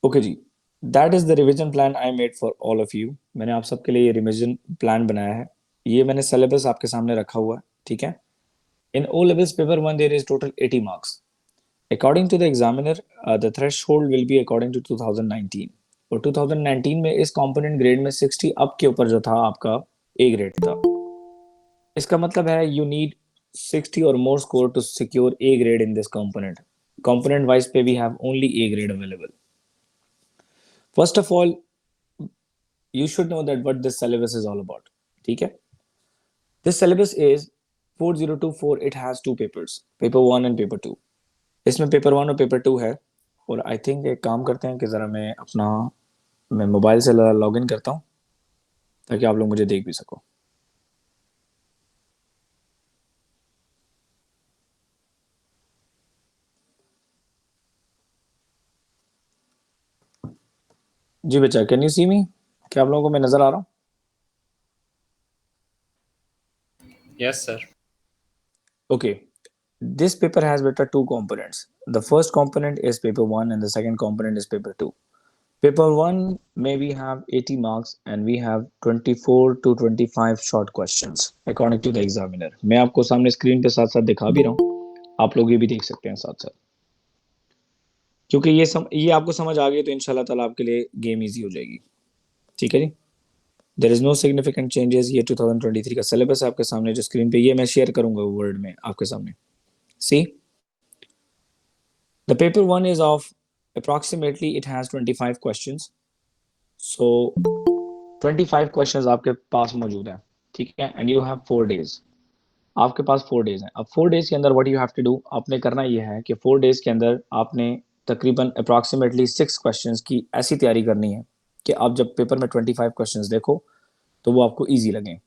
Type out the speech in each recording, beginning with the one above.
Okay जी, that is the revision plan I made for all of you. मैंने आप सबके लिए ये रिवीजन प्लान बनाया है। ये मैंने सिलेबस आपके सामने रखा हुआ है, ठीक है। In O levels paper one there is total 80 marks. According to the examiner the threshold will be according to 2019। और 2019 में इस कंपोनेंट ग्रेड में 60 अप के ऊपर जो था आपका ए ग्रेड था। इसका मतलब है you need 60 or more score to secure A grade in this component. Component wise पे we have only A grade available. First of all, you should know that what this syllabus is all about. ठीक है, this syllabus is 4024। it has two papers, paper 1 and paper 2। इसमें paper 1 और paper 2 है। और I think एक काम करते हैं कि ज़रा मैं मोबाइल से लॉग इन करता हूँ ताकि आप लोग मुझे देख भी सको। जी बच्चा, कैन यू सी मी? क्या आप लोगों को मैं नज़र आ रहा हूँ? Yes, sir. Okay, this paper has better two components. The first component is paper 1 and the second component is paper 2. Paper 1 may we have 80 marks and we have 24 to 25 short questions according to the examiner। मैं आपको सामने screen पे साथ साथ दिखा भी रहा हूँ, आप लोग ये भी देख सकते हैं साथ साथ। क्योंकि ये आपको समझ आ गई तो इंशाल्लाह ताला आपके लिए गेम इजी हो जाएगी। ठीक है जी। There is no significant changes. ये 2023 का सिलेबस है आपके सामने जो स्क्रीन पे, ये मैं शेयर करूंगा वर्ड में आपके सामने। सी, the paper 1 is of approximately it has 25 questions। so 25 questions आपके पास मौजूद है, ठीक है। And you have 4 days. आपके पास 4 डेज हैं। अब 4 डेज के अंदर what you have to do, आपने करना ये है कि 4 डेज के अंदर आपने तकरीबन अप्रॉक्सीमेटली 6 क्वेश्चंस की ऐसी तैयारी करनी है कि आप जब पेपर में 25 क्वेश्चंस देखो तो वो आपको ईजी लगें।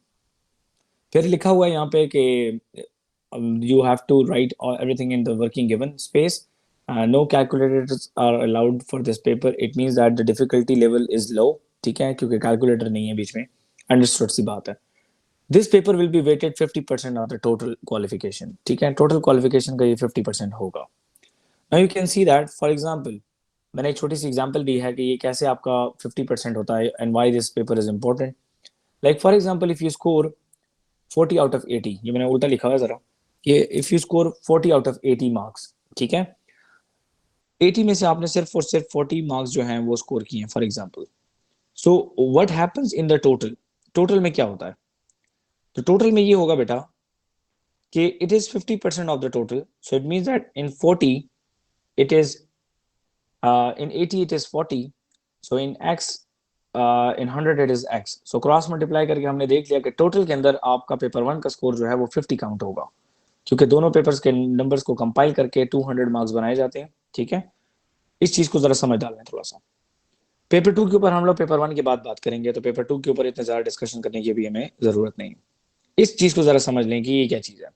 फिर लिखा हुआ है यहाँ पे कि you have to write everything in the working given space. No calculators are allowed for this paper. It means that the difficulty level is low, ठीक है, क्योंकि कैलकुलेटर नहीं है बीच में। अंडरस्टूड सी बात है। This paper will be weighted 50% of the total qualification, ठीक है। टोटल क्वालिफिकेशन का ये 50% होगा। Now you can see that for example, मैंने एक छोटी सी एग्जाम्पल दी है कि ये कैसे आपका 50% होता है and why this paper is important. Like for example, if you score 40 out of 80, ये मैंने उल्टा लिखा हुआ है जरा, कि if you score 40 out of 80 marks, ठीक है, 80 में से आपने सिर्फ और सिर्फ 40 मार्क्स जो हैं वो स्कोर किए हैं for example. So what happens in the total, total में क्या होता है? तो टोटल में ये होगा बेटा कि it is 50% of the total. So it means that in 40 it is in 80 it is 40। so in x in 100 it is x। so cross multiply करके हमने देख लिया कि टोटल के अंदर आपका पेपर 1 का स्कोर जो है वो 50 काउंट होगा, क्योंकि दोनों पेपर्स के नंबर्स को कंपाइल करके 200 मार्क्स बनाए जाते हैं, ठीक है। इस चीज को जरा समझ डालना थोड़ा सा। पेपर 2 के ऊपर हम लोग पेपर 1 के बाद बात करेंगे, तो पेपर 2 के ऊपर इतना ज्यादा डिस्कशन करने की भी हमें जरूरत नहीं। इस चीज को जरा समझ लें कि ये क्या चीज है।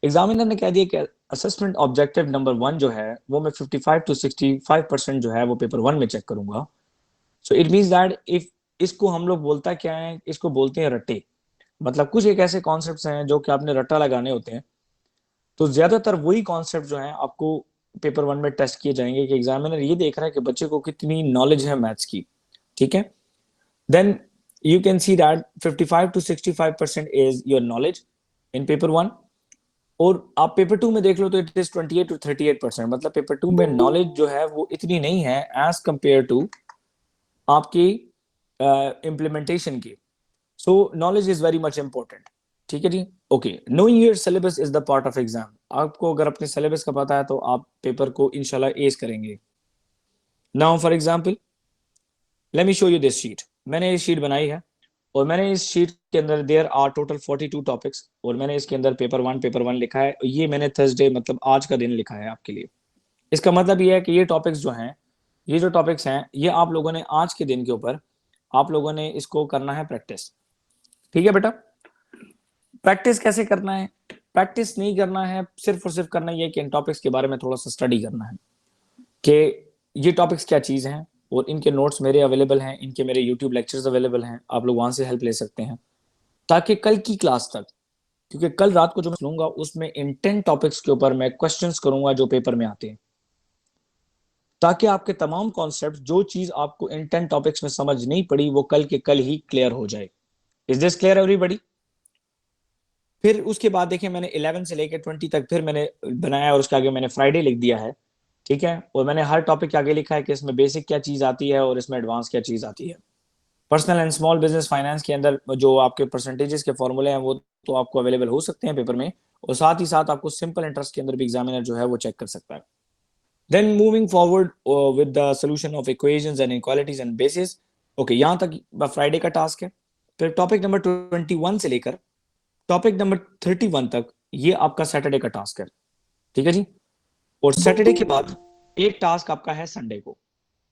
एग्जामिनर ने कह दिया कि असेसमेंट ऑब्जेक्टिव नंबर 1 जो है वो मैं 55 टू 65% जो है वो पेपर 1 में चेक करूंगा। So it means that if, इसको हम लोग बोलता क्या है, इसको बोलते हैं रट्टे। मतलब कुछ एक ऐसे कॉन्सेप्ट्स हैं जो कि आपने रट्टा लगाने होते हैं। तो ज्यादातर वही कॉन्सेप्ट जो है आपको पेपर 1 में टेस्ट किए जाएंगे कि एग्जामिनर ये देख रहा है कि बच्चे को कितनी नॉलेज है मैथ्स की, ठीक है। Then you can see that 55 to 65% is your knowledge in paper 1। और आप पेपर 2 में देख लो तो इट इज 28 टू 38%। मतलब पेपर 2 में नॉलेज जो है वो इतनी नहीं है एज कंपेयर टू आपकी इम्प्लीमेंटेशन की। So knowledge is very much important, ठीक है जी। Okay, knowing your syllabus is the part of exam. आपको अगर अपने सिलेबस का पता है तो आप पेपर को इंशाल्लाह एस करेंगे। Now for example, let me show you this sheet. मैंने ये शीट बनाई है और मैंने इस शीट के अंदर देयर आर टोटल 42 टॉपिक्स और मैंने इसके अंदर पेपर 1 लिखा है। ये मैंने थर्सडे मतलब आज का दिन लिखा है आपके लिए। इसका मतलब ये है कि ये टॉपिक्स जो हैं, ये जो टॉपिक्स हैं ये आप लोगों ने आज के दिन के ऊपर आप लोगों ने इसको करना है प्रैक्टिस, ठीक है बेटा। प्रैक्टिस कैसे करना है? प्रैक्टिस नहीं करना है, सिर्फ और सिर्फ करना ये कि इन टॉपिक्स के बारे में थोड़ा सा स्टडी करना है कि ये टॉपिक्स क्या चीज़ हैं। और इनके नोट्स मेरे अवेलेबल हैं, इनके मेरे यूट्यूब लेक्चर्स अवेलेबल हैं, आप लोग वहां से हेल्प ले सकते हैं ताकि कल की क्लास तक, क्योंकि कल रात को जो मैं लूंगा उसमें इन 10 टॉपिक्स के ऊपर मैं क्वेश्चंस करूंगा जो पेपर में आते हैं। ताकि आपके तमाम कॉन्सेप्ट, जो चीज आपको इन 10 टॉपिक्स में समझ नहीं पड़ी, वो कल के कल ही क्लियर हो जाए। Is this clear everybody? फिर उसके बाद देखिए मैंने 11 से लेकर 20 तक फिर मैंने बनाया और उसके आगे मैंने फ्राइडे लिख दिया है, ठीक है। और मैंने हर टॉपिक के आगे लिखा है कि इसमें बेसिक क्या चीज आती है और इसमें एडवांस क्या चीज आती है। Personal and small business finance के अंदर जो आपके परसेंटेजेस के फॉर्मूले हैं वो तो आपको अवेलेबल हो सकते हैं पेपर में, और साथ ही साथ आपको सिंपल इंटरेस्ट के अंदर भी एग्जामिनर जो है वो चेक कर सकता है। Then moving forward with the solution of equations and inequalities and basis. Okay, यहाँ तक फ्राइडे का टास्क है। फिर टॉपिक नंबर 21 से लेकर टॉपिक नंबर 31 तक ये आपका सैटरडे का टास्क है, ठीक है जी। और सैटरडे के बाद एक टास्क आपका है संडे को,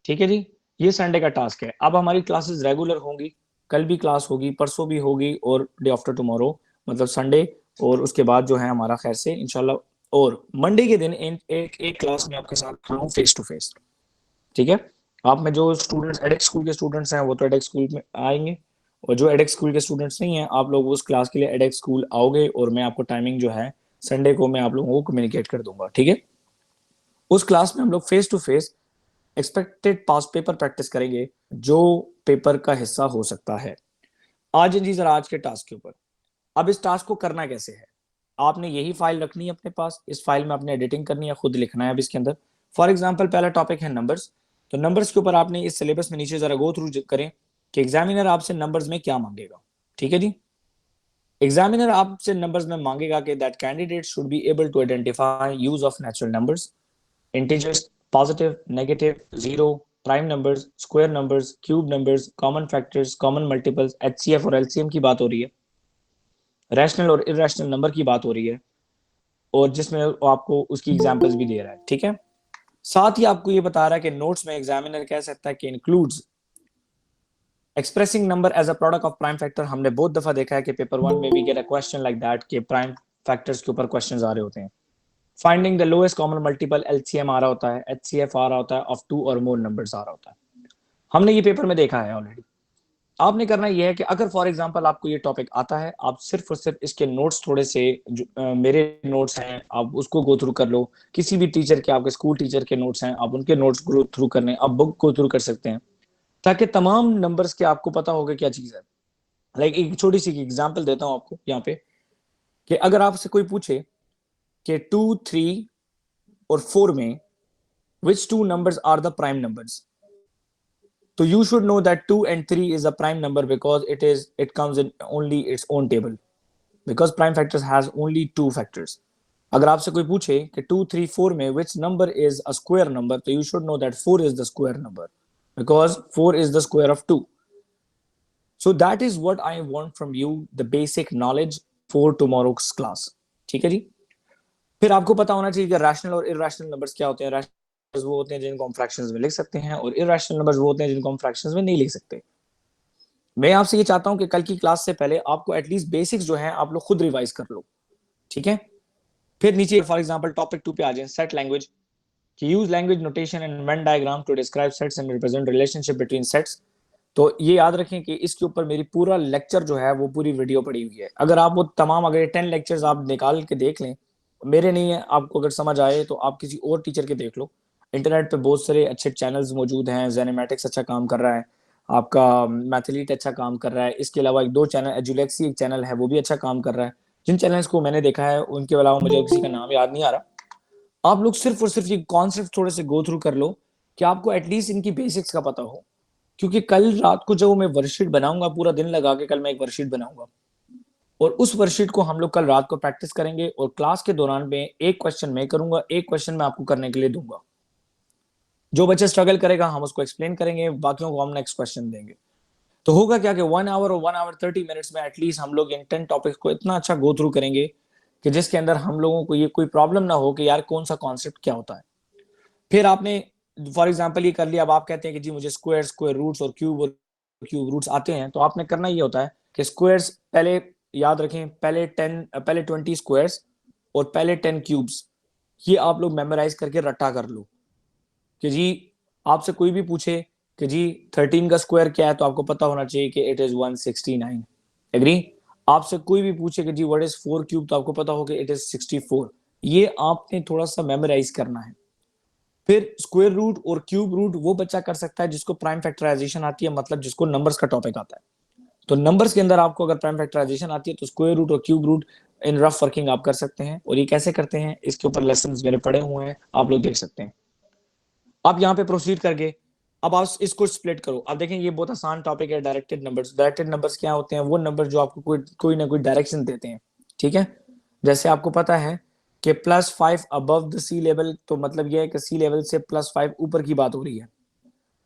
ठीक है जी। ये संडे का टास्क है। अब हमारी क्लासेस रेगुलर होंगी, कल भी क्लास होगी, परसों भी होगी, और डे आफ्टर टुमारो मतलब संडे, और उसके बाद जो है हमारा खैर से इंशाल्लाह। और मंडे के दिन एक क्लास में आपके साथ खड़ा हूँ फेस टू फेस, ठीक है। आप में जो स्टूडेंट्स एडेक्स स्कूल के स्टूडेंट्स हैं वो तो एडेक्स स्कूल में आएंगे, और जो एडेक्स स्कूल के स्टूडेंट्स नहीं हैं आप लोग उस क्लास के लिए एडेक्स स्कूल आओगे, और मैं आपको टाइमिंग जो है संडे को मैं आप लोगों को कम्युनिकेट कर दूंगा, ठीक है। उस क्लास में हम लोग face to face expected pass paper practice करेंगे, जो पेपर का हिस्सा हो सकता है। आज जी जरा आज के टास्क के ऊपर। अब इस टास्क को करना कैसे है, आपने यही फाइल रखनी है अपने पास, इस फाइल में आपने एडिटिंग करनी है, खुद लिखना है अब इसके अंदर। फॉर एग्जाम्पल पहला टॉपिक है नंबर्स, तो नंबर्स के ऊपर आपने इस सिलेबस में नीचे जरा गो थ्रू करें कि एग्जामिनर आपसे नंबर्स में क्या मांगेगा, ठीक है जी। एग्जामिनर आपसे नंबर्स में मांगेगा कि that candidate should be able to identify use of natural numbers, integers, positive, negative, zero, prime numbers, square numbers, cube numbers, common factors, common multiples, HCF और LCM की बात हो रही है, रैशनल और इरेशनल नंबर की बात हो रही है, और जिसमें आपको उसकी एग्जांपल्स भी दे रहा है, ठीक है। साथ ही आपको ये बता रहा है कि नोट्स में एग्जामिनर कह सकता है कि includes expressing number as a product of prime factor. हमने बहुत दफा देखा है कि पेपर 1 में भी get a question like that कि प्राइम फैक्टर्स के ऊपर क्वेश्चंस आ रहे होते हैं। Finding the lowest common multiple, LCM आ रहा होता है, एचसीएफ आ रहा होता है, ऑफ टू और मोर नंबर्स आ रहा होता है। हमने ये पेपर में देखा है ऑलरेडी। आपने करना यह है कि अगर फॉर एग्जांपल आपको ये टॉपिक आता है, आप सिर्फ और सिर्फ इसके नोट्स थोड़े से मेरे नोट्स हैं आप उसको गो थ्रू कर लो, किसी भी टीचर के, आपके स्कूल टीचर के नोट्स हैं आप उनके नोट्स गो थ्रू करने, आप बुक गो थ्रू कर सकते हैं, ताकि तमाम नंबर्स के आपको पता होगा क्या चीज है। लाइक एक छोटी सी एग्जांपल देता हूं आपको यहाँ पे, कि अगर आपसे कोई पूछे कि 2, 3 और 4 में which two numbers are the prime numbers, so you should know that 2 and 3 is a prime number because it comes in only its own table, because prime factors has only two factors. अगर आपसे कोई पूछे कि 2, 3, 4 में which number is a square number, तो you should know that 4 is the square number because 4 is the square of 2. So that is what I want from you, the basic knowledge for tomorrow's class, ठीक है जी। फिर आपको पता होना चाहिए कि rational और इरेशनल नंबर्स क्या होते हैं। रैशनल वो होते हैं जिनको हम फ्रैक्शंस में लिख सकते हैं, और इरेशनल नंबर्स वो होते हैं जिनको हम फ्रैक्शंस में नहीं लिख सकते। मैं आपसे ये चाहता हूं कि कल की क्लास से पहले आपको एटलीस्ट बेसिक्स जो है आप लोग खुद रिवाइज कर लो, ठीक है। फिर नीचे फॉर एग्जांपल टॉपिक 2 पे आ जाए, सेट लैंग्वेज, कि use language notation and Venn diagram to describe sets and represent relationship between sets. तो ये याद रखें कि इसके ऊपर मेरी पूरा लेक्चर जो है वो पूरी वीडियो पड़ी हुई है। अगर आप वो तमाम अगर 10 लेक्चर्स आप निकाल के देख लें, मेरे नहीं है, आपको अगर समझ आए तो आप किसी और टीचर के देख लो। इंटरनेट पे बहुत सारे अच्छे चैनल्स मौजूद हैं, जेनेमेटिक्स अच्छा काम कर रहा है, आपका मैथलीट अच्छा काम कर रहा है, इसके अलावा एक दो चैनल, एजुलेक्सी एक चैनल है वो भी अच्छा काम कर रहा है। जिन चैनल्स को मैंने देखा है उनके अलावा मुझे किसी का नाम याद नहीं आ रहा। आप लोग सिर्फ और सिर्फ ये कॉन्सेप्ट थोड़े से गो थ्रू कर लो कि आपको एटलीस्ट इनकी बेसिक्स का पता हो, क्योंकि कल रात को जब मैं वर्कशीट बनाऊंगा, पूरा दिन लगा के कल मैं एक वर्कशीट बनाऊंगा, और उस वर्कशीट को हम लोग कल रात को प्रैक्टिस करेंगे, और क्लास के दौरान में एक क्वेश्चन मैं करूंगा, एक क्वेश्चन मैं आपको करने के लिए दूंगा। जो बच्चा स्ट्रगल करेगा हम उसको एक्सप्लेन करेंगे, बाकियों को हम नेक्स्ट क्वेश्चन देंगे। तो होगा क्या कि 1 आवर और 1 आवर 30 मिनट्स में एटलीस्ट हम लोग इन 10 टॉपिक्स को इतना अच्छा गो थ्रू करेंगे कि जिसके अंदर हम लोगों को ये कोई प्रॉब्लम ना हो कि यार कौन सा कॉन्सेप्ट क्या होता है। फिर आपने फॉर एग्जाम्पल ये कर लिया, अब आप कहते हैं कि जी मुझे स्क्वायर, स्क्वायर रूट्स और क्यूब रूट्स आते हैं, तो आपने करना ये होता है कि स्क्वायर्स पहले याद रखें, पहले 20 स्क्वायर्स और पहले 10 क्यूब्स, ये आप लोग मेमोराइज करके रट्टा कर लो। कि जी आपसे कोई भी पूछे कि जी 13 का स्क्वायर क्या है, तो आपको पता होना चाहिए कि इट इज 169। एग्री? आपसे कोई भी पूछे कि जी व्हाट इज 4 क्यूब, तो आपको पता हो कि इट इज 64। ये आपने थोड़ा सा मेमोराइज करना है। फिर स्क्वायर रूट और क्यूब रूट वो बच्चा कर सकता है जिसको प्राइम फैक्टराइजेशन आती है, मतलब जिसको नंबर्स का टॉपिक आता है। तो नंबर्स के अंदर आपको अगर प्राइम फैक्टराइजेशन आती है तो स्क्वायर रूट और क्यूब रूट इन रफ वर्किंग आप कर सकते हैं। और ये कैसे करते हैं इसके ऊपर लेसन्स मेरे पड़े हुए हैं, आप लोग देख सकते हैं। आप यहाँ पे प्रोसीड करके अब आप इसको स्प्लिट करो। अब देखें ये बहुत आसान टॉपिक है, डायरेक्टेड नंबर्स। डायरेक्टेड नंबर्स क्या होते हैं? वो नंबर जो आपको कोई ना कोई डायरेक्शन देते हैं, ठीक है। जैसे आपको पता है कि +5 अबव द सी लेवल, तो मतलब ये है कि सी लेवल से +5 ऊपर की बात हो रही है,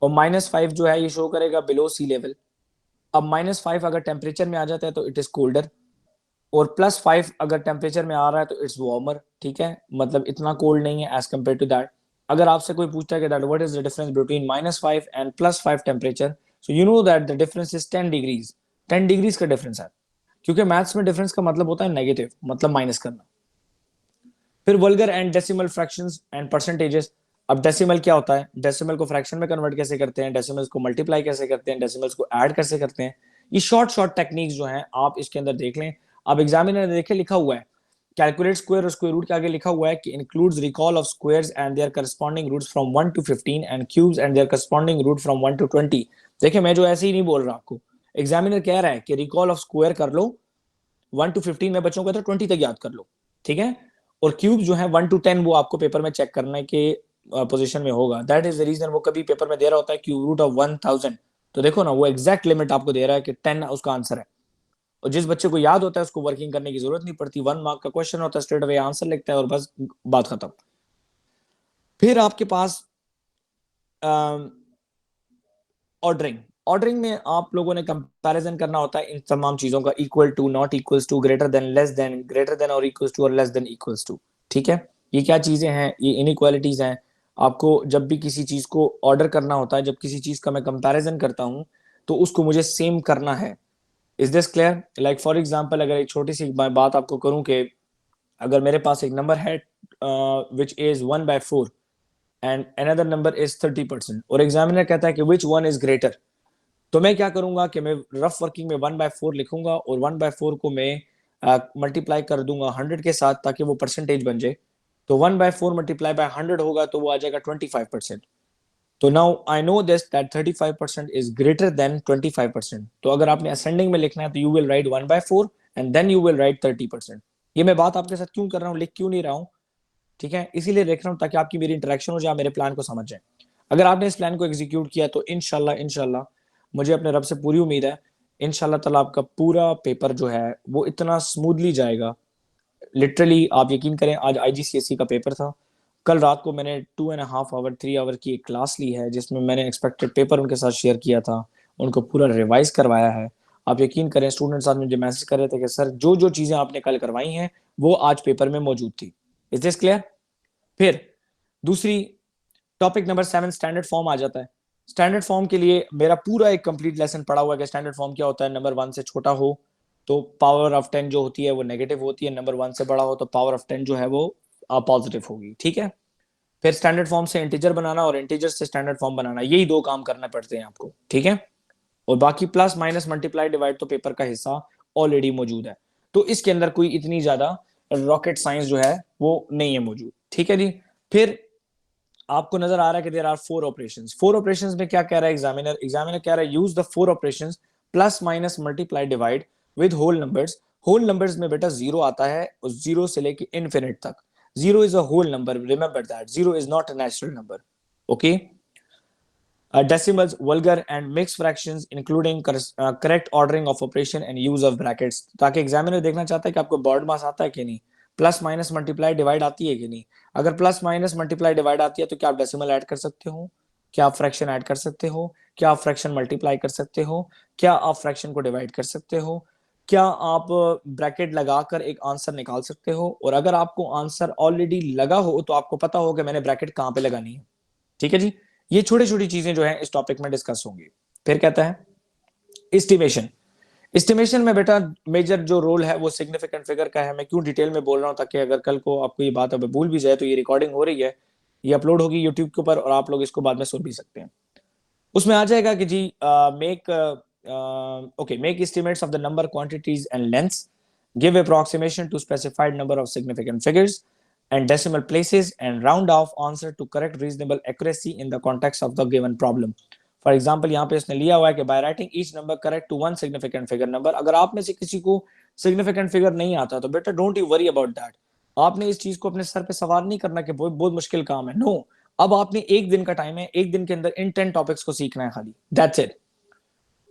और -5 जो है ये शो करेगा बिलो सी लेवल। अब -5 अगर टेम्परेचर में आ जाता है तो इट इज कोल्डर, और +5 अगर टेम्परेचर में आ रहा है तो इट्स वार्मर, ठीक है, मतलब इतना कोल्ड नहीं है एज कम्पेयर टू दैट। अगर आपसे कोई पूछता है कि that what is the difference between -5 and +5 temperature, so you know that the difference is 10 degrees. 10 degrees का डिफरेंस है, क्योंकि मैथ्स में डिफरेंस का मतलब होता है नेगेटिव, मतलब माइनस करना। फिर vulgar and decimal fractions and percentages. अब डेसिमल क्या होता है? डेसिमल को फ्रैक्शन में कन्वर्ट कैसे करते हैं, डेसिमल्स को मल्टीप्लाई कैसे करते हैं, डेसिमल्स को ऐड कैसे करते हैं, ये शॉर्ट शॉर्ट टेक्निक्स जो हैं आप इसके अंदर देख लें। अब एग्जामिनर ने देखे लिखा हुआ है कैलकुलेट स्क्वायर और स्क्वायर रूट के आगे लिखा हुआ है कि includes recall of squares and their corresponding roots from 1 to 15 and cubes and their corresponding root from 1 to 20। देखिए मैं जो ऐसे ही नहीं बोल रहा आपको, एग्जामिनर कह रहा है कि रिकॉल ऑफ स्क्वायर कर लो 1 to 15 में बच्चों को तो 20 तक याद कर लो, ठीक है। और क्यूब जो है 1 to 10 वो आपको पेपर में चेक करना है कि पोजीशन में होगा। दैट इज द रीजन वो कभी पेपर में दे रहा होता है क्यूब रूट ऑफ 1000, तो देखो ना वो एग्जैक्ट लिमिट आपको दे रहा है कि 10 उसका आंसर है। और जिस बच्चे को याद होता है उसको वर्किंग करने की जरूरत नहीं पड़ती, 1 मार्क का क्वेश्चन होता है, स्ट्रेट अवे आंसर लिखता है और बस बात खत्म। फिर आपके पास ऑर्डरिंग। ऑर्डरिंग में आप लोगों ने कंपैरिजन करना होता है इन तमाम चीजों का, equal to, not equals to, greater than, less than, greater than और इक्वल्स टू और लेस देन इक्वल्स टू, ठीक है। ये क्या चीजें हैं? ये इनइक्वालिटीज हैं। आपको जब भी किसी चीज को ऑर्डर करना होता है, जब किसी चीज का मैं कंपैरिजन करता हूं तो उसको मुझे सेम करना है। Is this clear? Like for example अगर एक छोटी सी बात आपको करूं कि अगर मेरे पास एक नंबर है which is 1/4 and another number is 30%, और एग्जामिनर कहता है कि विच वन इज ग्रेटर, तो मैं क्या करूंगा कि मैं रफ वर्किंग में 1/4 लिखूंगा और 1/4 को मैं मल्टीप्लाई कर दूंगा 100 के साथ ताकि वो परसेंटेज बन जाए। तो 1/4 मल्टीप्लाई बाय 100 होगा तो वो आ जाएगा 25%। तो now I know this that 35% is greater than 25%। तो अगर आपने असेंडिंग में लिखना है तो you will write 1/4 and then you will write 30%। ये मैं बात आपके साथ क्यों कर रहा हूँ, लिख क्यों नहीं रहा हूँ, ठीक है, इसीलिए लिख रहा हूँ ताकि आपकी मेरी इंटरेक्शन हो जाए, मेरे प्लान को समझ जाए। अगर आपने इस प्लान को एग्जीक्यूट किया तो इंशाल्लाह मुझे अपने रब से पूरी उम्मीद है, इंशाल्लाह ताला आपका पूरा पेपर जो है वो इतना स्मूथली जाएगा। लिटरली आप यकीन करें, आज IGCSE का पेपर था, कल रात को मैंने 2.5 आवर 3 आवर की एक क्लास ली है जिसमें मैंने एक्सपेक्टेड पेपर उनके साथ शेयर किया था, उनको पूरा रिवाइज करवाया है। आप यकीन करें स्टूडेंट्स आज मुझे मैसेज कर रहे थे कि सर जो जो चीजें आपने कल करवाई हैं वो आज पेपर में मौजूद थी। Is this clear? फिर दूसरी टॉपिक नंबर 7 स्टैंडर्ड फॉर्म आ जाता है। स्टैंडर्ड फॉर्म के लिए मेरा पूरा एक कंप्लीट लेसन पड़ा हुआ है कि स्टैंडर्ड फॉर्म क्या होता है। नंबर 1 से छोटा हो तो पावर ऑफ 10 जो होती है वो नेगेटिव होती है, नंबर 1 से बड़ा हो तो पावर ऑफ 10 जो है वो पॉजिटिव होगी, ठीक है। फिर स्टैंडर्ड फॉर्म से इंटीजर बनाना और इंटीजर से स्टैंडर्ड फॉर्म बनाना, यही 2 काम करने पड़ते हैं आपको, ठीक है। और बाकी प्लस माइनस मल्टीप्लाई डिवाइड तो पेपर का हिस्सा ऑलरेडी मौजूद है, तो इसके अंदर कोई इतनी ज्यादा रॉकेट साइंस जो है वो नहीं है मौजूद, ठीक है जी। फिर आपको नजर आ रहा है कि देयर आर 4 ऑपरेशंस। 4 ऑपरेशंस में क्या कह रहा है एग्जामिनर? एग्जामिनर कह रहा है use the 4 operations plus minus multiply divide with whole numbers. Whole numbers में बेटा 0 आता है और 0 से लेके इनफिनिट तक। 0 is a whole number, remember that 0 is not a natural number, okay. Decimals, vulgar and mixed fractions including correct ordering of operation and use of brackets, ताकि examiner देखना चाहता है कि आपको बॉर्ड मास आता है कि नहीं, प्लस माइनस मल्टीप्लाई डिवाइड आती है कि नहीं। अगर प्लस माइनस मल्टीप्लाई डिवाइड आती है तो क्या आप डेसिमल ऐड कर सकते हो, क्या आप फ्रैक्शन ऐड कर सकते हो, क्या आप फ्रैक्शन मल्टीप्लाई कर सकते हो, क्या आप फ्रैक्शन को डिवाइड कर सकते हो, क्या आप ब्रैकेट लगाकर एक आंसर निकाल सकते हो। और अगर आपको आंसर ऑलरेडी लगा हो तो आपको पता हो कि मैंने ब्रैकेट कहां पे लगानी है, ठीक है जी। ये छोटी छोटी चीजें जो है इस टॉपिक में डिस्कस होंगी। फिर कहता है एस्टिमेशन। एस्टिमेशन में बेटा मेजर जो रोल है वो सिग्निफिकेंट फिगर का है। मैं क्यों डिटेल में बोल रहा हूं, ताकि अगर कल को आपको ये बात अब भूल भी जाए तो ये रिकॉर्डिंग हो रही है, ये अपलोड होगी यूट्यूब के ऊपर और आप लोग इसको बाद में सुन भी सकते हैं। उसमें आ जाएगा कि जी make okay make estimates of the number, quantities and lengths, give approximation to specified number of significant figures and decimal places and round off answer to correct reasonable accuracy in the context of the given problem. For example, यहाँ पे इसने लिया हुआ है कि by writing each number correct to one significant figure number. अगर आप में से किसी को significant figure नहीं आता तो बेटा don't you worry about that. आपने इस चीज को अपने सर पे सवार नहीं करना कि बहुत मुश्किल काम है. No, अब आपने एक दिन का टाइम है, एक दिन के अंदर इन 10 टॉपिक्स को सीखना है खाली. That's it.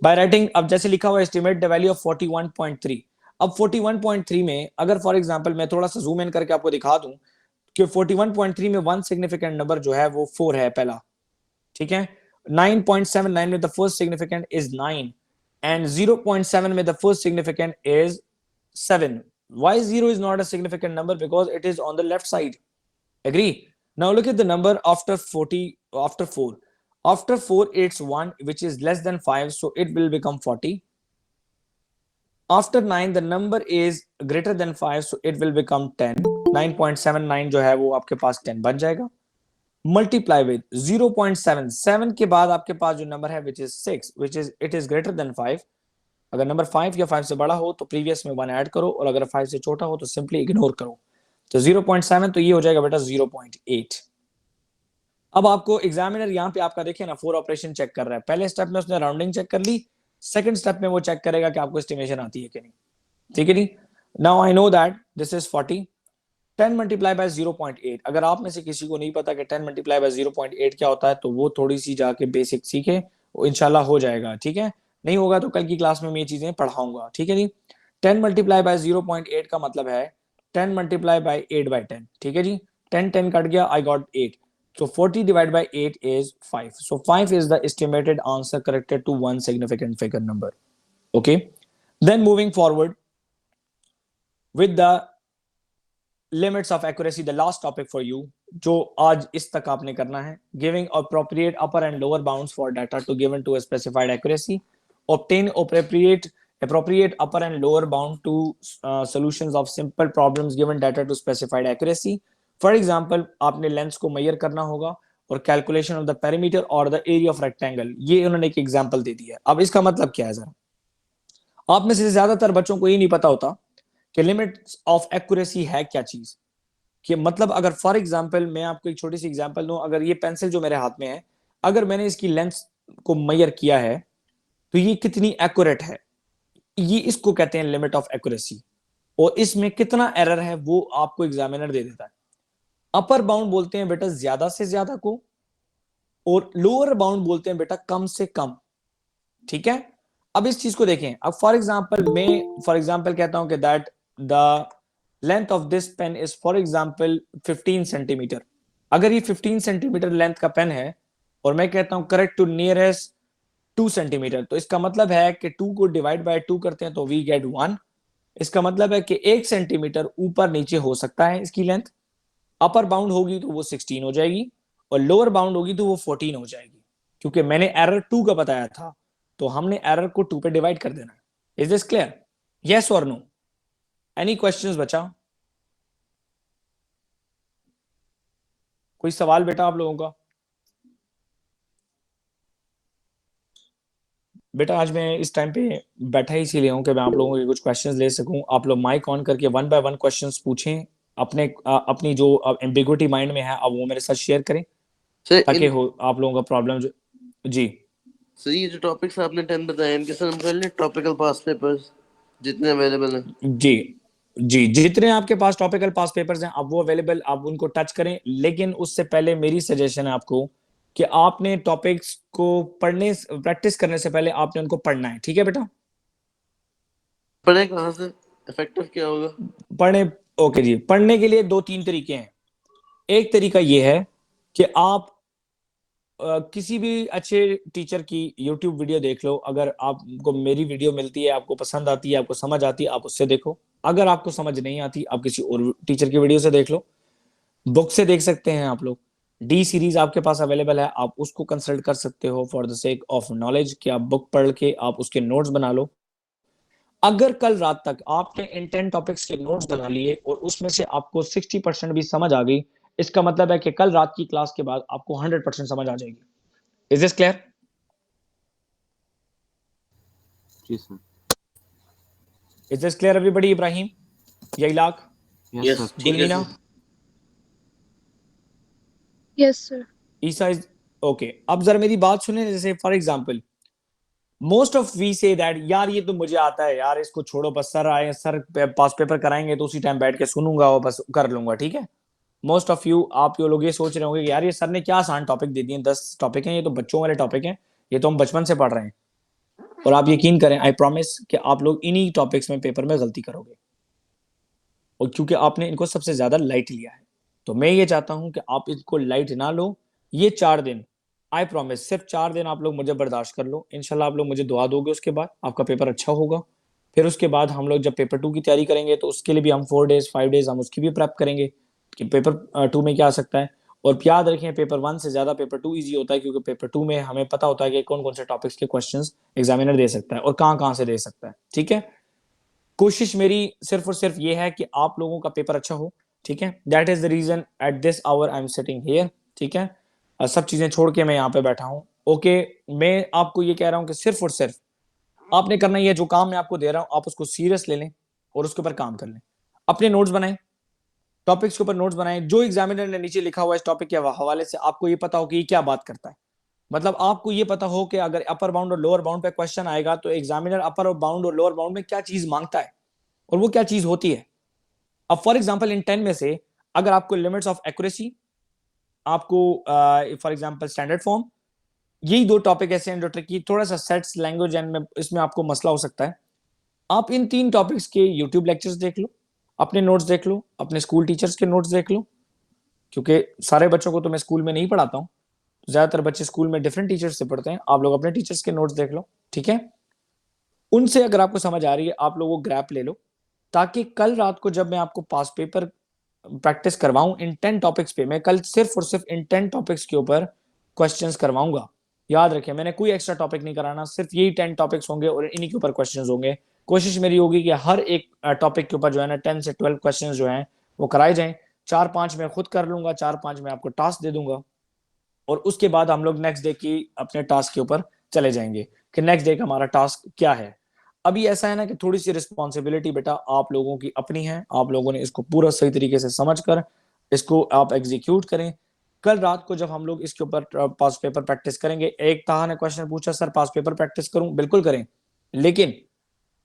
By writing, अब जैसे लिखा हुआ estimate the value of 41.3. अब 41.3 में अगर फॉर एग्जांपल मैं थोड़ा सा जूम इन करके आपको दिखा दूं कि 41.3 में वन सिग्निफिकेंट नंबर जो है वो 4 है पहला, ठीक है. 9.79 में the first significant is 9 and 0.7 में the first significant is 7. Why 0 is not a significant number? Because it is on the left side. Agree? Now look at the number after 40, after 4. After 4, it's 1, which is less than 5, so it will become 40. After 9, the number is greater than 5, so it will become 10. 9.79 जो है वो आपके पास 10 बन जाएगा. Multiply with 0.7. 7 के बाद आपके पास जो नंबर है which is 6, which is it is greater than 5. अगर नंबर 5 या 5 से बड़ा हो तो प्रीवियस में 1 ऐड करो, और अगर 5 से छोटा हो तो सिंपली इग्नोर करो. तो 0.7 तो ये हो जाएगा बेटा 0.8. अब आपको एग्जामिनर यहाँ पे आपका देखिए ना 4 ऑपरेशन चेक कर रहा है. पहले स्टेप में उसने राउंडिंग चेक कर ली, सेकंड स्टेप में वो चेक करेगा कि आपको एस्टिमेशन आती है कि नहीं. ठीक है जी. Now I know that this is 40. 10 multiply by 0.8. अगर आप में से किसी को नहीं पता कि 10 मल्टीप्लाई बाय 0.8 क्या होता है तो वो थोड़ी सी जाके बेसिक सीखे, वो इंशाल्लाह हो जाएगा. ठीक है, नहीं होगा तो कल की क्लास में मैं ये चीजें पढ़ाऊंगा. ठीक है जी. 10 मल्टीप्लाई बाय 0.8 का मतलब है 10 मल्टीप्लाई बाय 8/10. ठीक है जी. 10 10 कट गया, I got 8. So 40 divided by 8 is 5. So 5 is the estimated answer corrected to one significant figure number. Okay. Then moving forward with the limits of accuracy, the last topic for you, जो आज इस तक आपने करना है. Giving appropriate upper and lower bounds for data to given to a specified accuracy. Obtain appropriate upper and lower bound to solutions of simple problems given data to specified accuracy. For example आपने lens को major करना होगा और calculation of the perimeter और the area of rectangle, ये उन्होंने एक example दे दिया है. अब इसका मतलब क्या है, जरा आप में से ज्यादातर बच्चों को ये नहीं पता होता कि लिमिट्स ऑफ एक्यूरेसी है क्या चीज. कि मतलब अगर फॉर एग्जांपल मैं आपको एक छोटी सी एग्जांपल दूं, अगर ये पेंसिल जो मेरे हाथ में है, अगर मैंने इसकी लेंस को मेजर किया है तो ये कितनी एक्यूरेट है, ये इसको कहते हैं लिमिट ऑफ एक्यूरेसी. और इसमें कितना एरर है वो आपको एग्जामिनर दे देता है. अपर बाउंड बोलते हैं बेटा ज्यादा से ज्यादा को, और लोअर बाउंड बोलते हैं बेटा कम से कम. ठीक है. अब इस चीज को देखें. अब फॉर एग्जांपल कहता हूं कि that the length of this pen is for example 15 centimetre. अगर ये 15 सेंटीमीटर लेंथ का पेन है और मैं कहता हूं करेक्ट टू नियरेस्ट 2 सेंटीमीटर, तो इसका मतलब है कि 2 को डिवाइड बाय 2 करते हैं तो वी गेट 1. इसका मतलब है कि 1 सेंटीमीटर ऊपर नीचे हो सकता है इसकी लेंथ. अपर बाउंड होगी तो वो 16 हो जाएगी और लोअर बाउंड होगी तो वो 14 हो जाएगी, क्योंकि मैंने एरर 2 का बताया था तो हमने एरर को 2 पे डिवाइड कर देना है. Is this clear? यस और नो? एनी क्वेश्चंस बचा? कोई सवाल बेटा आप लोगों का? बेटा आज मैं इस टाइम पे बैठा ही इसीलिए हूं कि मैं आप लोगों के कुछ क्वेश्चंस ले सकूं. आप लोग माइक ऑन करके 1 बाय 1 क्वेश्चंस पूछें, अपनी जो एम्बिगुइटी माइंड में है अब वो मेरे साथ शेयर करें ताकि हो आप लोगों का प्रॉब्लम जो. जी सर, ये जो टॉपिक्स आपने 10 बताए इनके सर हम कर लें टॉपिकल पास पेपर्स जितने अवेलेबल हैं. जी जी, जितने आपके पास टॉपिकल पास पेपर्स हैं अब वो अवेलेबल, आप उनको टच करें. लेकिन उससे पहले मेरी सजेशन है आपको कि आपने टॉपिक्स को पढ़ने प्रैक्टिस करने से पहले आपने उनको पढ़ना है. ठीक है बेटा? पढ़े कहाँ से, इफेक्टिव क्या होगा पढ़ने? ओके जी. पढ़ने के लिए 2-3 तरीके हैं. एक तरीका ये है कि आप किसी भी अच्छे टीचर की YouTube वीडियो देख लो. अगर आपको मेरी वीडियो मिलती है, आपको पसंद आती है, आपको समझ आती है, आप उससे देखो. अगर आपको समझ नहीं आती आप किसी और टीचर की वीडियो से देख लो. बुक से देख सकते हैं आप लोग. डी सीरीज आपके पास अवेलेबल है, आप उसको कंसल्ट कर सकते हो for the sake of knowledge, कि आप बुक पढ़ के आप उसके नोट्स बना लो. अगर कल रात तक आपने इन 10 टॉपिक्स के नोट्स बना लिए और उसमें से आपको 60% भी समझ आ गई, इसका मतलब है कि कल रात की क्लास के बाद आपको 100% समझ आ जाएगी. Is this clear? जी sir. Is this clear everybody? Ibrahim, यैलाक, यस ठीक है Gulmina, sir. Yes, sir. Isa is okay. अब जरा मेरी बात सुने, जैसे for example most of we say that यार ये तो मुझे आता है यार, इसको छोड़ो बस, सर आए सर पास पेपर कराएंगे तो उसी टाइम बैठ के सुनूंगा और बस कर लूंगा, ठीक है। मोस्ट ऑफ यू, आप ये लोग ये सोच रहे होंगे कि यार ये सर ने क्या आसान टॉपिक दे दिए, 10 टॉपिक हैं, ये तो बच्चों वाले टॉपिक हैं, ये तो हम बचपन से पढ़ रहे हैं। और आप यकीन करें, आई प्रॉमिस कि आप लोग इन्हीं टॉपिक्स में पेपर में गलती करोगे, और क्योंकि आपने इनको सबसे ज्यादा लाइट लिया है। तो मैं ये चाहता हूं कि आप इसको लाइट ना लो। ये 4 दिन, आई प्रॉमिस, सिर्फ 4 दिन आप लोग मुझे बर्दाश्त कर लो। इंशाल्लाह आप लोग मुझे दुआ दोगे, उसके बाद आपका पेपर अच्छा होगा। फिर उसके बाद हम लोग जब पेपर 2 की तैयारी करेंगे तो उसके लिए भी हम 4 डेज 5 डेज हम उसकी भी प्रेप करेंगे कि पेपर 2 में क्या आ सकता है। और याद रखें, पेपर 1 से ज्यादा पेपर 2 ईजी होता है, क्योंकि पेपर 2 में हमें पता होता है कि कौन कौन से टॉपिक्स के क्वेश्चंस एग्जामिनर दे सकता है और कहाँ कहाँ से दे सकता है, ठीक है। कोशिश मेरी सिर्फ और सिर्फ ये है कि आप लोगों का पेपर अच्छा हो, ठीक है। That is the reason at this hour I am sitting here, ठीक है। सब चीजें छोड़ के मैं यहाँ पे बैठा हूँ, ओके। मैं आपको ये कह रहा हूँ कि सिर्फ और सिर्फ आपने करना ये, जो काम मैं आपको दे रहा हूँ आप उसको सीरियस ले लें और उसके ऊपर काम कर लें। अपने नोट्स बनाएं, टॉपिक्स के ऊपर नोट्स बनाएं, जो एग्जामिनर ने नीचे लिखा हुआ है इस टॉपिक के हवाले से, आपको ये पता हो कि ये क्या बात करता है। मतलब आपको ये पता हो कि अगर अपर बाउंड और लोअर बाउंड पे क्वेश्चन आएगा तो एग्जामिनर अपर बाउंड और लोअर बाउंड में क्या चीज मांगता है और वो क्या चीज होती है। अब फॉर एग्जांपल इन 10 में से अगर आपको लिमिट्स ऑफ एक्यूरेसी, आपको फॉर एग्जांपल स्टैंडर्ड फॉर्म, यही 2 टॉपिक ऐसे हैं जो ट्रिकी, थोड़ा सा सेट्स लैंग्वेज एंड में इसमें आपको मसला हो सकता है। आप इन 3 टॉपिक्स के यूट्यूब लेक्चर्स देख लो, अपने नोट्स देख लो, अपने स्कूल टीचर्स के नोट्स देख लो, क्योंकि सारे बच्चों को तो मैं स्कूल में नहीं पढ़ाता हूँ, ज्यादातर बच्चे स्कूल में डिफरेंट टीचर्स से पढ़ते हैं। आप लोग अपने टीचर्स के नोट्स देख लो, ठीक है। उनसे अगर आपको समझ आ रही है आप लोग वो ग्रैप ले लो, ताकि कल रात को जब मैं आपको पास पेपर प्रैक्टिस करवाऊं इन 10 टॉपिक्स पे, मैं कल सिर्फ और सिर्फ इन 10 टॉपिक्स के ऊपर क्वेश्चंस करवाऊंगा। याद रखें, मैंने कोई एक्स्ट्रा टॉपिक नहीं कराना, सिर्फ यही 10 टॉपिक्स होंगे और इन्हीं के ऊपर क्वेश्चंस होंगे। कोशिश मेरी होगी कि हर एक टॉपिक के ऊपर जो है ना 10 से 12 क्वेश्चंस जो हैं वो कराए जाएं। 4-5 मैं खुद कर लूंगा, 4-5 मैं आपको टास्क दे दूंगा, और उसके बाद हम लोग नेक्स्ट डे की अपने टास्क के ऊपर चले जाएंगे कि नेक्स्ट डे का हमारा टास्क क्या है। अभी ऐसा है ना कि थोड़ी सी रिस्पॉन्सिबिलिटी बेटा आप लोगों की अपनी है, आप लोगों ने इसको पूरा सही तरीके से समझकर इसको आप एग्जीक्यूट करें। कल रात को जब हम लोग इसके ऊपर पास पेपर प्रैक्टिस करेंगे, एक ताहा ने क्वेश्चन पूछा सर पास पेपर प्रैक्टिस करूं, बिल्कुल करें, लेकिन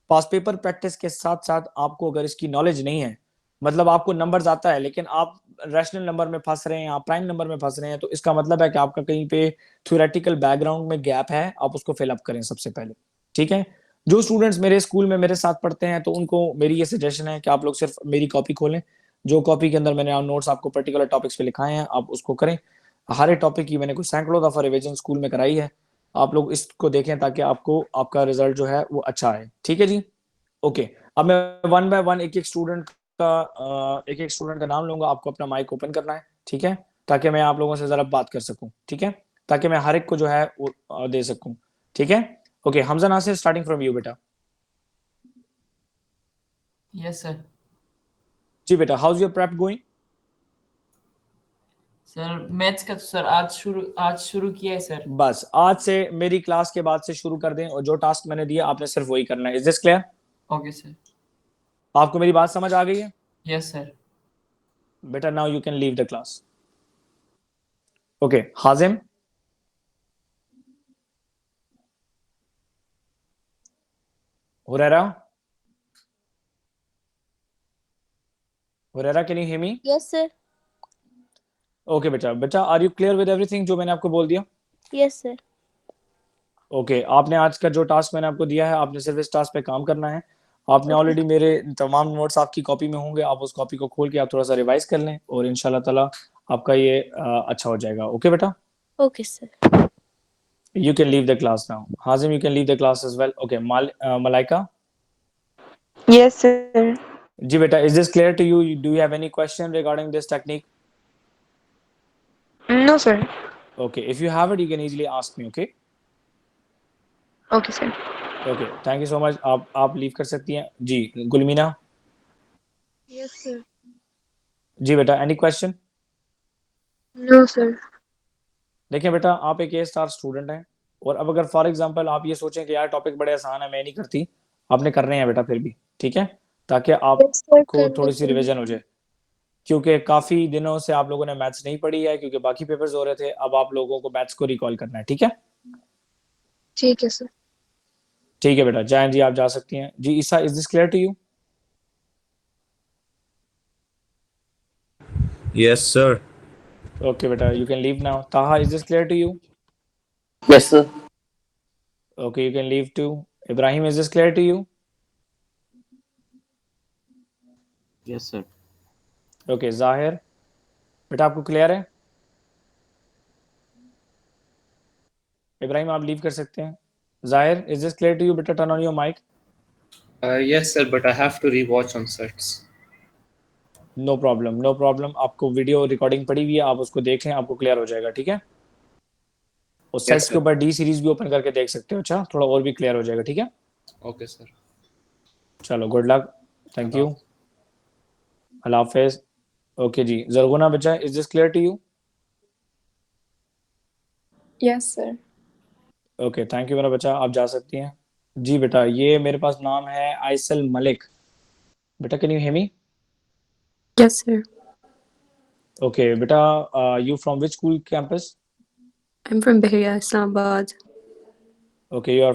पास पेपर प्रैक्टिस के साथ साथ आपको अगर इसकी नॉलेज नहीं है, मतलब आपको नंबर्स आता है लेकिन आप रैशनल नंबर में फंस रहे हैं, आप प्राइम नंबर में फंस रहे हैं, तो इसका मतलब है कि आपका कहीं पे थ्योरेटिकल बैकग्राउंड में गैप है, आप उसको फिल अप करें सबसे पहले, ठीक है। जो स्टूडेंट्स मेरे स्कूल में मेरे साथ पढ़ते हैं तो उनको मेरी ये सजेशन है कि आप लोग सिर्फ मेरी कॉपी खोलें, जो कॉपी के अंदर मैंने नोट्स आपको पर्टिकुलर टॉपिक्स पे लिखाए हैं आप उसको करें। हर एक टॉपिक की मैंने कुछ सैकड़ों दफा रिवीजन स्कूल में कराई है, आप लोग इसको देखें ताकि आपको आपका रिजल्ट जो है वो अच्छा आए, ठीक है जी। ओके, अब मैं वन बाय वन एक एक स्टूडेंट का नाम लूंगा, आपको अपना माइक ओपन करना है, ठीक है, ताकि मैं आप लोगों से जरा बात कर सकूं, ठीक है, ताकि मैं हर एक को जो है वो दे सकूं, ठीक है। Okay, Hamza Nasir, starting from you बेटा। Yes sir. जी बेटा, how is your prep going? Sir maths का तो सर आज शुरू किया है सर। बस आज से मेरी क्लास के बाद से शुरू कर दें, और जो टास्क मैंने दिया आपने सिर्फ वही करना है। Is this clear? Okay sir. आपको मेरी बात समझ आ गई है? Yes sir. बेटा now you can leave the class. Okay, Hazim. Huraira, can you hear me? Yes, sir. Okay बेटा, are you clear with everything जो मैंने आपको बोल दिया? Yes, sir. ओके, आपने आज का जो टास्क मैंने आपको दिया है, आपने सिर्फ इस टास्क पे काम करना है। आपने ऑलरेडी मेरे तमाम नोट्स आपकी कॉपी में होंगे, आप उस कॉपी को खोल के आप थोड़ा सा रिवाइज कर लें और इंशाल्लाह ताला आपका ये अच्छा हो जाएगा। ओके बेटा, Okay, sir. you can leave the class now. Hazim, you can leave the class as well. Okay, Malaika. Yes, sir. जी बेटा, is this clear to you? Do you have any question regarding this technique? No, sir. Okay, if you have it, you can easily ask me. Okay. Okay, sir. Okay, thank you so much. आप leave कर सकती हैं जी। गुलमीना। Yes, sir. जी बेटा, any question? No, sir. देखिए बेटा, आप एक A-स्टार student हैं, और अब अगर फॉर एग्जांपल आप ये सोचें कि यार टॉपिक बड़े आसान है मैं नहीं करती, आपने करने हैं बेटा फिर भी, ठीक है, ताकि Yes, sir. आपको थोड़ी सी रिवीजन हो जाए, क्योंकि काफी दिनों से आप लोगों ने मैथ्स नहीं पढ़ी है क्योंकि बाकी पेपर्स हो रहे थे, अब आप लोगों को मैथ्स को रिकॉल करना है, ठीक है? ठीक है सर। ठीक है बेटा, जायन जी आप जा सकती हैं। जी Isa, is this clear to you? Yes, sir. Okay बेटा, you can leave now. Taha, is this clear to you? Yes, sir. Okay, you can leave too. Ibrahim, is this clear to you? Yes sir. Okay, Zahir बेटा आपको clear है? इब्राहिम आप leave कर सकते हैं। Zahir, is this clear to you? बेटा turn on your mic. Yes, sir, but I have to rewatch on sets. No problem, no problem. आपको video recording पड़ी हुई है, आप उसको देख लें, आपको क्लियर हो जाएगा, ठीक है? और सेट्स sir. के ऊपर डी सीरीज भी ओपन करके देख सकते हो, अच्छा थोड़ा और भी क्लियर हो जाएगा, ठीक है? Okay, sir. चलो, गुड लक, थैंक यू, अल्लाह हाफिज। ओके जी, जरगुना बच्चा, is this clear to you? Yes sir. Okay, thank you मेरा बच्चा, आप जा सकती हैं। जी बेटा, ये मेरे पास नाम है आइसल मलिक। बेटा can you hear me? Yes sir. Okay बेटा, you from which school campus? I'm from Bahia, Islamabad. Okay, you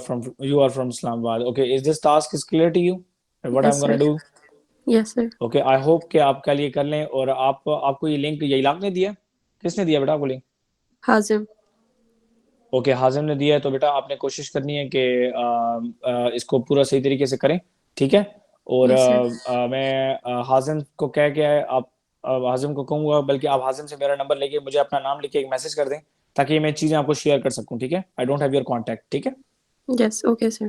are from Islamabad. Okay, is this task is clear to you? What Yes, I'm gonna sir. do? Yes sir. Okay, I hope कि आप कल ये कर लें। और आपको ये link ये इलाक ने दिया? किसने दिया बेटा आपको लिंक? Hazim. ओके, हाजिम ने दिया है, तो बेटा आपने कोशिश करनी है कि इसको पूरा सही तरीके से करें, ठीक है? और Yes, sir. मैं हाजिम को कह के आप हाजिम को कहूँगा, बल्कि आप हाजिम से मेरा नंबर लेके मुझे अपना नाम लिख के एक मैसेज कर दें ताकि मैं चीज़ें आपको शेयर कर सकूँ, ठीक है? I don't have your contact, ठीक है? Yes, okay sir.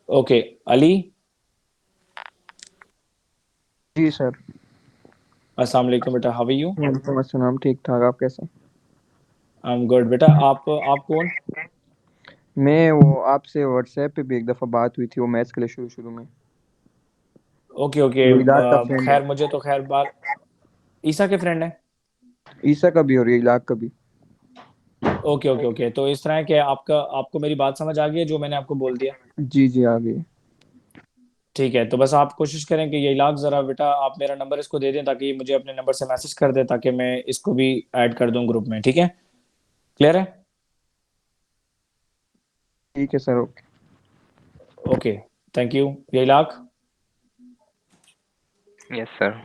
Okay, Ali, जी सर। अस्सलाम वालेकुम बेटा, हाउ आर यू? वालेकुम अस्सलाम, ठीक ठाक, आप कैसे? आई एम गुड बेटा। आप कौन? मैं वो आपसे व्हाट्सएप पे भी एक दफ़ा बात हुई थी, वो मैथ्स के लिए शुरू शुरू में। ओके ओके, ये इलाक का फ्रेंड खैर है। मुझे तो खैर बात ईसा के फ्रेंड है। ईसा का भी और ये इलाक का भी। ओके ओके ओके, तो इस तरह है कि आपको मेरी बात समझ आ गई है जो मैंने आपको बोल दिया? जी जी, आ गई। ठीक है, तो बस आप कोशिश करें कि ये इलाक ज़रा बेटा आप मेरा नंबर इसको दे दें ताकि ये मुझे अपने नंबर से मैसेज कर दे ताकि मैं इसको भी ऐड कर दूं ग्रुप में, ठीक है? क्लियर है? ठीक है sir, okay. Okay, thank you. ये इलाक, yes sir.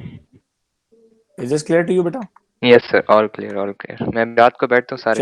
Is this clear to you बेटा? Yes sir, all clear all clear. मैं रात को बैठता हूँ सारे